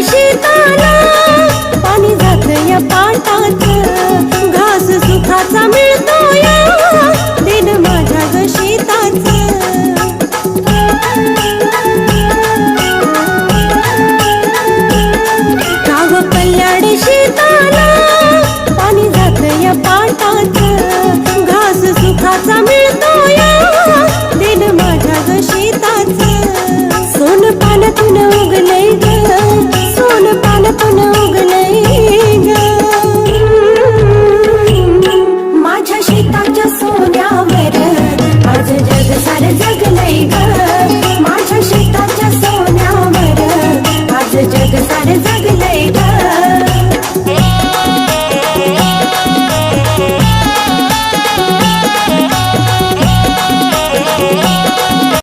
शेताला पाणी जात या पाटात, घास सुखाचा मिळतो या दिन माझ्या ग शेताच। गाव कल्याण शेताला पाणी जात या पाटात, घास सुखाचा मिळतो या दिन माझ्या ग शेताच। सोन पानातून उगलय ग, सोन पानातून उगलय ग, माझ्या शेताच्या सोन्यावर माझं जग सारं जगलय ग।